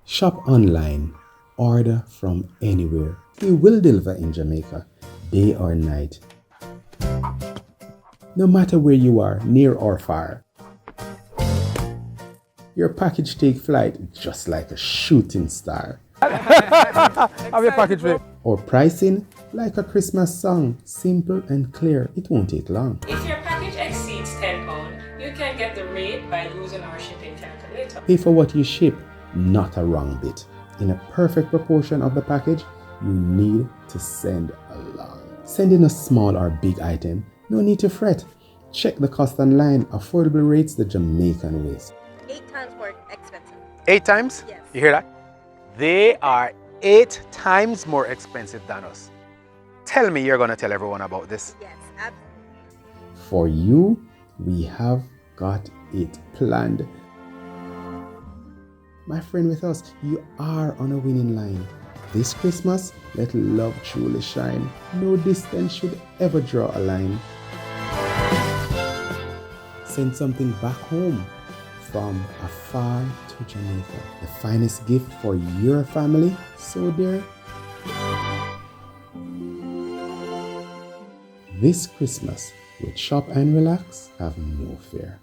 Shop online, order from anywhere. We will deliver in Jamaica, day or night. No matter where you are, near or far. Your package take flight just like a shooting star. Have your package ready. Or pricing like a Christmas song, simple and clear. It won't take long. If your package exceeds £10, you can get the rate by using our shipping calculator. Pay for what you ship, not a wrong bit. In a perfect proportion of the package, you need to send along. Sending a small or big item, no need to fret. Check the cost online, affordable rates the Jamaican ways. 8 times more expensive. 8 times? Yes. You hear that? They are 8 times more expensive than us. Tell me you're going to tell everyone about this. Yes, absolutely. For you, we have got it planned. My friend with us, you are on a winning line. This Christmas, let love truly shine. No distance should ever draw a line. Send something back home from afar to Jamaica. The finest gift for your family, so dear. This Christmas, with Shop and Relax, have no fear.